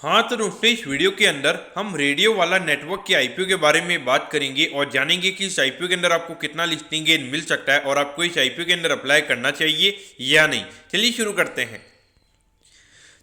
हाँ तो दोस्तों इस वीडियो के अंदर हम रेडियो वाला नेटवर्क के आईपीओ के बारे में बात करेंगे और जानेंगे कि इस आईपीओ के अंदर आपको कितना लिस्टिंग गेन मिल सकता है और आपको इस आईपीओ के अंदर अप्लाई करना चाहिए या नहीं। चलिए शुरू करते हैं।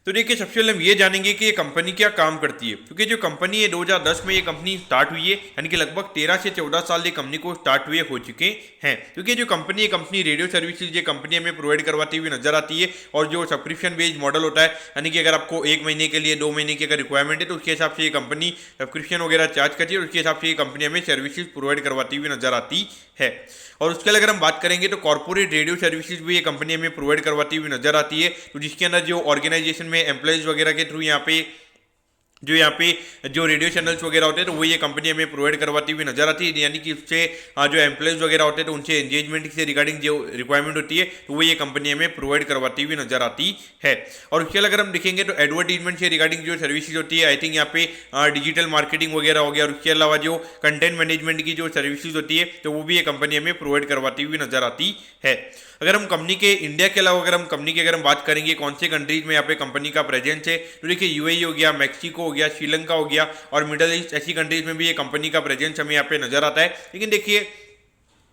तो देखिए सबसे पहले हम ये जानेंगे कि ये कंपनी क्या काम करती है, क्योंकि जो कंपनी है 2010 में ये कंपनी स्टार्ट हुई है, यानी कि लगभग 13 से 14 साल ये कंपनी को स्टार्ट हुए हो चुके हैं। क्योंकि जो कंपनी है कंपनी रेडियो सर्विसेज ये कंपनी हमें प्रोवाइड करवाती हुई नजर आती है। और जो सब्सक्रिप्शन बेस्ड मॉडल होता है, यानी कि अगर आपको 1 महीने के लिए 2 महीने की अगर रिक्वायरमेंट है तो उसके हिसाब से ये कंपनी सब्सक्रिप्शन वगैरह चार्ज करती है और उसके हिसाब से ये कंपनी हमें सर्विसेज प्रोवाइड करवाती हुई नजर आती है। और उसके लिए अगर हम बात करेंगे तो कॉर्पोरेट रेडियो सर्विसेज भी ये कंपनी हमें प्रोवाइड करवाती हुई नजर आती है। तो जिसके अंदर जो ऑर्गेनाइजेशन में एम्प्लॉयज वगैरह के थ्रू यहाँ पे जो रेडियो चैनल्स वगैरह होते हैं तो वो ये कंपनी हमें प्रोवाइड करवाती हुई नजर आती है। यानी कि उससे जो एम्प्लॉयज वगैरह होते हैं तो उनसे एंगेजमेंट से रिगार्डिंग जो रिक्वायरमेंट होती है तो वो ये कंपनी हमें प्रोवाइड करवाती हुई नजर आती है। और उसके अगर हम देखेंगे तो एडवर्टीजमेंट से रिगार्डिंग जो सर्विसेज होती है, आई थिंक यहाँ पे डिजिटल मार्केटिंग वगैरह हो गया, और उसके अलावा जो कंटेंट मैनेजमेंट की जो सर्विसेज होती है तो वो भी ये कंपनी हमें प्रोवाइड करवाती हुई नजर आती है। अगर हम कंपनी के इंडिया के अलावा अगर हम कंपनी की अगर हम बात करेंगे कौन से कंट्रीज में यहाँ पे कंपनी का प्रेजेंस है, तो देखिए यूएई हो गया, मैक्सिको हो गया, श्रीलंका हो गया और मिडल ईस्ट, ऐसी कंट्रीज में भी ये कंपनी का प्रेजेंस हमें यहाँ पे नजर आता है। लेकिन देखिए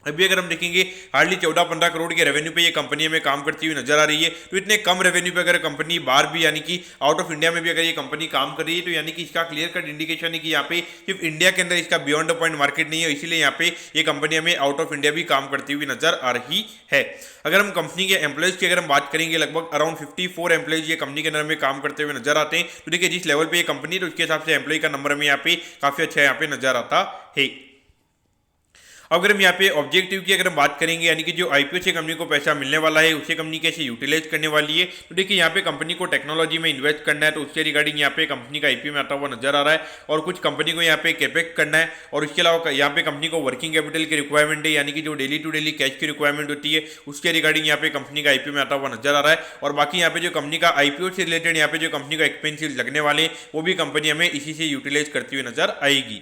अभी अगर हम देखेंगे हार्डली 14-15 करोड़ के रेवेन्यू पे ये कंपनी हमें काम करती हुई नजर आ रही है। तो इतने कम रेवेन्यू पे अगर कंपनी बाहर भी यानी कि आउट ऑफ इंडिया में भी अगर ये कंपनी काम कर रही है तो यानी कि इसका क्लियर कट इंडिकेशन है कि यहाँ पे सिर्फ इंडिया के अंदर इसका बियॉन्ड द पॉइंट मार्केट नहीं है, इसीलिए यहाँ पे ये कंपनी हमें आउट ऑफ इंडिया भी काम करती हुई नजर आ रही है। अगर हम कंपनी के एम्प्लॉयज की अगर हम बात करेंगे लगभग अराउंड 54 एम्प्लॉयज ये कंपनी के अंदर में काम करते हुए नजर आते हैं। तो देखिए जिस लेवल पे ये कंपनी तो उसके हिसाब से एम्प्लॉय का नंबर हमें यहाँ पे काफी अच्छा यहाँ पे नजर आता है। अगर हम यहाँ पे ऑब्जेक्टिव की अगर हम बात करेंगे, यानी कि जो आईपीओ से कंपनी को पैसा मिलने वाला है उसे कंपनी कैसे यूटिलाइज करने वाली है, तो देखिए यहाँ पे कंपनी को टेक्नोलॉजी में इन्वेस्ट करना है तो उससे रिगार्डिंग यहाँ पे कंपनी का आईपीओ में आता हुआ नजर आ रहा है। और कुछ कंपनी को यहाँ पे कैपेक्स करना है और उसके अलावा यहाँ पे कंपनी को वर्किंग कैपिटल की रिक्वायरमेंट है, यानी कि जो डेली टू डेली कैश की रिक्वायरमेंट होती है उसके रिगार्डिंग यहाँ पे कंपनी का आईपीओ में आता हुआ नजर आ रहा है। और बाकी यहाँ पे जो कंपनी का आईपीओ से रिलेटेड यहाँ पे जो कंपनी को एक्सपेंसिव लगने वाले वो भी कंपनी हमें इसी से यूटिलाइज करती हुई नजर आएगी।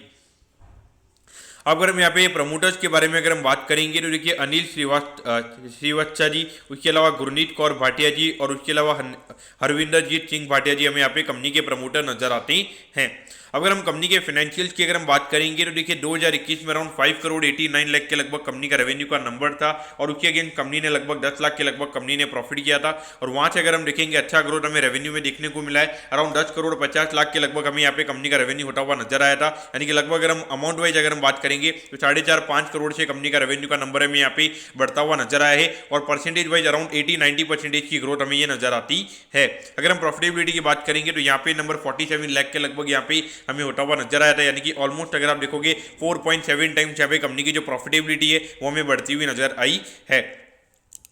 अब अगर हम यहाँ पे प्रमोटर्स के बारे में अगर हम बात करेंगे तो देखिए अनिल श्रीवास्तव जी, उसके अलावा गुरनीत कौर भाटिया जी और उसके अलावा हरविंदरजीत सिंह भाटिया जी हमें यहाँ पे कंपनी के प्रमोटर नजर आते हैं। अगर हम कंपनी के फाइनेंशियल्स की अगर हम बात करेंगे तो देखिए 2021 में अराउंड 5 करोड़ 89 लाख के लगभग कंपनी का रेवेन्यू का नंबर था और उसके अगेंस्ट कंपनी ने लगभग 10 लाख के लगभग कंपनी ने प्रॉफिट किया था। और वहां से अगर हम देखेंगे अच्छा ग्रोथ हमें रेवेन्यू में देखने को मिला है, अराउंड 10 करोड़ 50 लाख के लगभग हमें यहाँ पे कंपनी का रेवेन्यू होता हुआ नजर आया था। यानी कि लगभग अगर हम अमाउंट वाइज अगर हम बात करेंगे तो 4.5-5 करोड़ से कंपनी का रेवेन्यू का नंबर हमें यहाँ पे बढ़ता हुआ नजर आया है और परसेंटेज वाइज अराउंड 80-90% की ग्रोथ हमें ये नजर आती है। अगर हम प्रॉफिटेबिलिटी की बात करेंगे तो यहाँ पे नंबर 47 लाख के लगभग यहाँ पे हमें होता हुआ नजर आया था, यानी कि ऑलमोस्ट अगर आप देखोगे 4.7 टाइम्स यहाँ पे कंपनी की जो प्रॉफिटेबिलिटी है वो हमें बढ़ती हुई नजर आई है।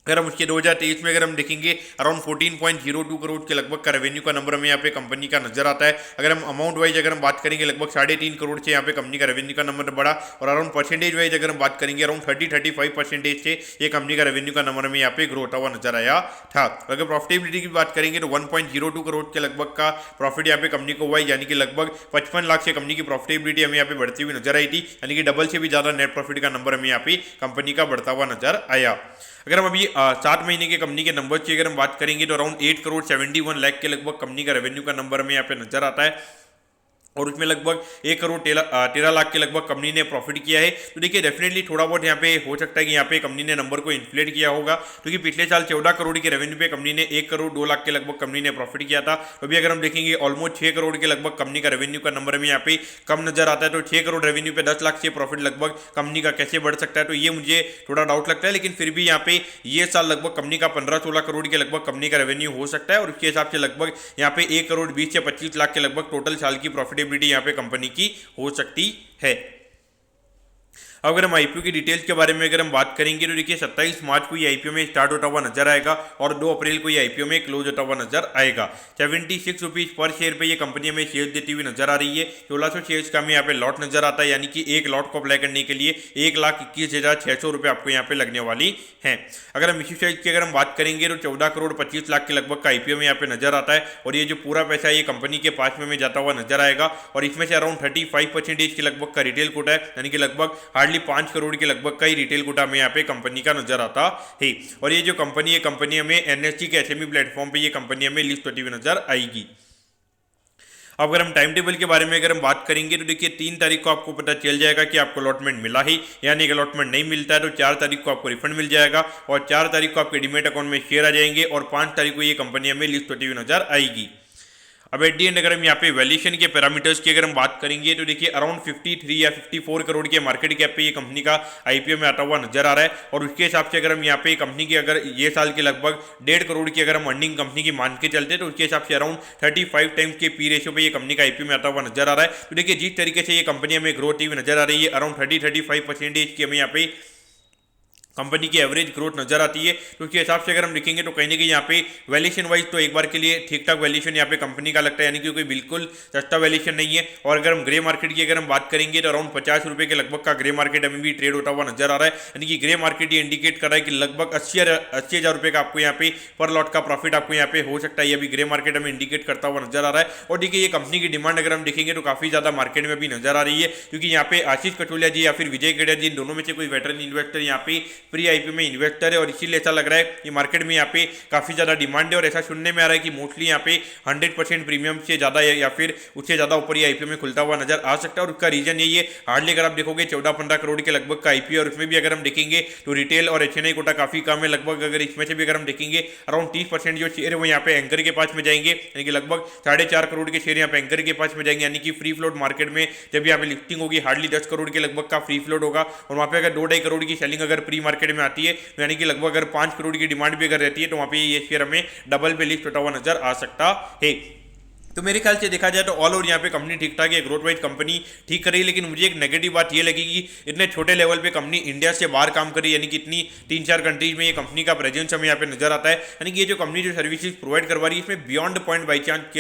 अगर हम उसके 2023 में अगर हम देखेंगे अराउंड 14.02 करोड़ के लगभग का रेवेन्यू का नंबर हमें यहाँ पे कंपनी का नजर आता है। अगर हम अमाउंट वाइज अगर हम बात करेंगे लगभग 3.5 करोड़ से यहाँ पे कंपनी का रेवेन्यू का नंबर बढ़ा और अराउंड परसेंटेज वाइज अगर हम बात करेंगे अराउंड 30-35% से ये कंपनी का रेवेन्यू का नंबर हमें यहाँ पे ग्रो होता हुआ नजर आया था। अगर प्रॉफिटेबिलिटी की बात करेंगे तो 1.02 करोड़ के लगभग का प्रॉफिट यहाँ पे कंपनी को हुआ, यानी कि लगभग 55 लाख से कंपनी की प्रॉफिटेबिलिटी हमें यहाँ पे बढ़ती हुई नजर आई थी, यानी कि डबल से भी ज्यादा नेट प्रॉफिट का नंबर हमें यहाँ पे कंपनी का बढ़ता हुआ नजर आया। अगर हम अभी 7 महीने के कंपनी के नंबर की अगर हम बात करेंगे तो अराउंड 8 करोड़ 71 लाख के लगभग कंपनी का रेवेन्यू का नंबर हमें यहाँ पे नजर आता है और उसमें लगभग 1 करोड़ 13 लाख के लगभग कंपनी ने प्रॉफिट किया है। तो देखिए डेफिनेटली थोड़ा बहुत यहाँ पे हो सकता है कि यहाँ पे कंपनी ने नंबर को इन्फ्लेट किया होगा, क्योंकि पिछले साल 14 करोड़ के रेवेन्यू पे कंपनी ने 1 करोड़ 2 लाख के लगभग कंपनी ने प्रॉफिट किया था। तो अभी अगर हम देखेंगे ऑलमोस्ट 6 करोड़ के लगभग कंपनी का रेवेन्यू का नंबर हमें यहाँ पे कम नजर आता है। तो 6 करोड़ रेवेन्यू पे 10 लाख से प्रॉफिट लगभग कंपनी का कैसे बढ़ सकता है, तो ये मुझे थोड़ा डाउट लगता है। लेकिन फिर भी यहाँ पे ये साल लगभग कंपनी का 15-16 करोड़ के लगभग कंपनी का रेवेन्यू हो सकता है और उसके हिसाब से लगभग यहाँ पे 1 करोड़ 20 से 25 लाख के लगभग टोटल साल की प्रॉफिटेबिलिटी यहाँ पे कंपनी की हो सकती है। अगर हम आईपीओ की डिटेल्स के बारे में अगर हम बात करेंगे तो देखिए 27 मार्च को ये आईपीओ में स्टार्ट होता हुआ नजर आएगा और 2 अप्रैल को ये आईपीओ में क्लोज होता हुआ नजर आएगा। 76 रुपीज पर शेयर पे ये कंपनी हमें शेयर देती हुई नजर आ रही है। 1600 शेयर्स का हमें यहाँ पे लॉट नजर आता है, यानी कि एक लॉट को अप्लाई करने के लिए 1,21,600 रुपये आपको यहाँ पे लगने वाली है। अगर हम इश्यू साइज की अगर हम बात करेंगे तो 14 करोड़ 25 लाख के लगभग का आईपीओ में यहाँ पे नजर आता है और ये जो पूरा पैसा है ये कंपनी के पास में जाता हुआ नजर आएगा और इसमें से अराउंड 35% के लगभग का रिटेल कोटा है, यानी कि लगभग हार्डली 5 करोड़ के लगभग का ही रिटेल कोटा में यहाँ पे कंपनी का नजर आता है। और ये जो कंपनी है कंपनी हमें एनएससी के एसएमई प्लेटफॉर्म पे ये कंपनी हमें लिस्ट होती हुई नजर आएगी। अब अगर हम टाइम टेबल के बारे में अगर हम बात करेंगे तो देखिए 3 तारीख को आपको पता चल जाएगा कि आपको अलॉटमेंट मिला ही, यानी कि अलॉटमेंट नहीं मिलता है तो 4 तारीख को आपको रिफंड मिल जाएगा और 4 तारीख को आपके डीमेट अकाउंट में शेयर आ जाएंगे और 5 तारीख को ये कंपनी हमें लिस्ट होती हुई नजर आएगी। अब एट दी एंड अगर हम यहाँ पे वैल्यूएशन के पैरामीटर्स की अगर हम बात करेंगे तो देखिए अराउंड 53 या 54 करोड़ के मार्केट कैप पे ये कंपनी का आईपीओ में आता हुआ नजर आ रहा है और उसके हिसाब से अगर हम यहाँ पे कंपनी की अगर ये साल के लगभग 1.5 करोड़ की अगर हम अर्निंग कंपनी की मान के चलते हैं तो उसके हिसाब से अराउंड 35 टाइम्स के पी रेशियो पे ये कंपनी का आईपीओ में आता हुआ नजर आ रहा है। तो देखिए जिस तरीके से ये कंपनी हमें ग्रोथ हुई नजर आ रही है अराउंड 30-35% की हमें यहाँ पे कंपनी की एवरेज ग्रोथ नजर आती है, तो उसके हिसाब से अगर हम देखेंगे तो कहीं ना कहीं यहाँ पे वैल्यूएशन वाइज तो एक बार के लिए ठीक ठाक वैल्यूएशन यहाँ पे कंपनी का लगता है, यानी कि कोई बिल्कुल सस्ता वैल्यूएशन नहीं है। और अगर हम ग्रे मार्केट की अगर हम बात करेंगे तो अराउंड 50 रुपये के लगभग का ग्रे मार्केट हमें भी ट्रेड होता हुआ नजर आ रहा है, यानी कि ग्रे मार्केट ये इंडिकेट कर रहा है कि लगभग 80,000 रुपये का आपको यहाँ पे पर लॉट का प्रॉफिट आपको यहाँ पे हो सकता है, ये अभी ग्रे मार्केट हमें इंडिकेट करता हुआ नजर आ रहा है। और देखिए ये कंपनी की डिमांड अगर हम देखेंगे तो काफी ज्यादा मार्केट में भी नजर आ रही है, क्योंकि यहाँ पे आशीष कटोलिया जी या फिर विजय केडिया जी दोनों में से कोई वेटरन इन्वेस्टर यहाँ पे प्री आईपीओ में इन्वेस्टर है और इसीलिए ऐसा लग रहा है कि मार्केट में यहाँ पे काफी ज्यादा डिमांड है और ऐसा सुनने में आ रहा है कि मोस्टली यहाँ पे 100% प्रीमियम से ज्यादा या फिर उससे ज्यादा ऊपर ये आईपीओ में खुलता हुआ नजर आ सकता है। और उसका रीजन यही है, हार्डली अगर आप देखोगे 14-15 करोड़ के लगभग का आईपीओ और उसमें भी अगर हम देखेंगे तो रिटेल और एचएनआई कोटा काफी कम है, लगभग अगर इसमें से भी अगर हम देखेंगे अराउंड 30% जो शेयर है वो यहाँ पे एंकर के पास में जाएंगे, यानी कि लगभग 4.5 करोड़ के शेयर यहाँ पे एंकर के पास में जाएंगे, यानी कि फ्री फ्लोट मार्केट में जब यहाँ पे लिस्टिंग होगी हार्डली 10 करोड़ के लगभग का फ्री फ्लोट होगा और वहाँ पे अगर 2-2.5 करोड़ की सेलिंग अगर प्री मार्केट में आती है तो यानी कि लगभग अगर 5 करोड़ की डिमांड भी अगर रहती है तो वहाँ पे ये शेयर हमें डबल पे लिस्ट होता हुआ नजर आ सकता है। तो मेरे ख्याल से देखा जाए तो ऑल ओवर यहाँ पे कंपनी ठीक ठाक है, ग्रोथ वाइज कंपनी ठीक कर रही है, लेकिन मुझे एक नेगेटिव बात ये लगी कि इतने छोटे लेवल पे कंपनी इंडिया से बाहर काम कर रही है, यानी कि इतनी 3-4 कंट्रीज में ये कंपनी का प्रेजेंस हमें यहाँ पे नजर आता है, यानी कि ये जो कंपनी जो सर्विसेज प्रोवाइड करवा रही है इसमें beyond point by chance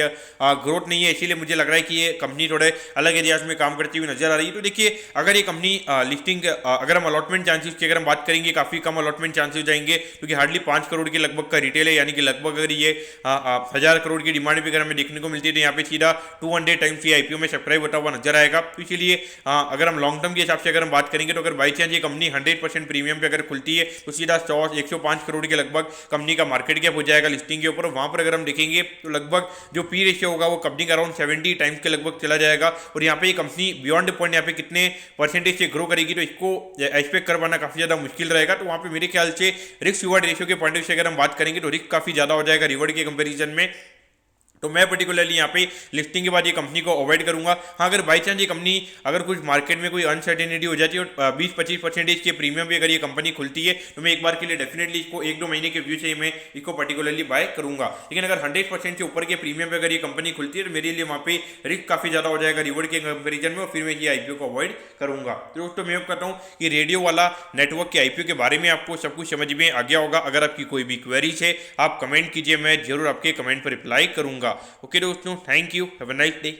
growth नहीं है, इसीलिए मुझे लग रहा है कि ये कंपनी थोड़े अलग एरियाज में काम करती हुई नजर आ रही है। तो देखिए अगर ये कंपनी लिस्टिंग अगर हम अलॉटमेंट चांसेस की अगर हम बात करेंगे काफी कम अलॉटमेंट चांसेस जाएंगे, क्योंकि हार्डली 5 करोड़ के लगभग का रिटेल है, यानी कि लगभग अगर ये 1000 करोड़ की डिमांड भी अगर हमें देखने को मिलती है तो यहाँ पे सीधा 200 टाइम्स ये आईपीओ में सब्सक्राइब होता हुआ नजर आएगा। तो इसलिए अगर हम लॉन्ग टर्म के हिसाब से अगर हम बात करेंगे तो अगर बाई चांस ये कंपनी 100% प्रीमियम पे अगर खुलती है तो सीधा 105 करोड़ के लगभग कंपनी का मार्केट कैप हो जाएगा लिस्टिंग के ऊपर। वहां पर अगर हम देखेंगे तो लगभग जो पी रेशियो होगा वो कंपनी का अराउंड 70 टाइम्स के लगभग चला जाएगा। और यहाँ पे ये कंपनी बियॉन्ड पॉइंट यहाँ पे कितने परसेंटेज से ग्रो करेगी तो इसको एक्सपेक्ट कर पाना काफी ज्यादा मुश्किल रहेगा। तो वहाँ पे मेरे ख्याल से रिस्क रिवॉर्ड रेशियो के पॉइंट ऑफ से अगर हम बात करेंगे तो रिस्क काफी ज्यादा हो जाएगा रिवॉर्ड के कंपेरिजन में। तो मैं पर्टिकुलरली यहाँ पे लिस्टिंग के बाद ये कंपनी को अवॉइड करूंगा। हाँ अगर बाई चांस ये कंपनी अगर कुछ मार्केट में कोई अनसर्टेनिटी हो जाती है और 20-25% के प्रीमियम पे अगर ये कंपनी खुलती है तो मैं एक बार के लिए डेफिनेटली इसको 1-2 महीने के व्यू से मैं इसको पर्टिकुलरली बाय करूंगा। लेकिन अगर 100% से ऊपर के प्रीमियम पे अगर ये कंपनी खुलती है तो मेरे लिए वहाँ पे रिस्क काफी ज्यादा हो जाएगा रिवॉर्ड के कंपेरिजन में और फिर मैं ये आईपीओ को अवॉइड करूंगा। तो दोस्तों मैं कहता हूँ कि रेडियो वाला नेटवर्क के आईपीओ के बारे में आपको सब कुछ समझ में आ गया होगा। अगर आपकी कोई भी क्वेरीज है आप कमेंट कीजिए, मैं जरूर आपके कमेंट पर रिप्लाई करूंगा। ओके दोस्तों, thank you, have a nice day.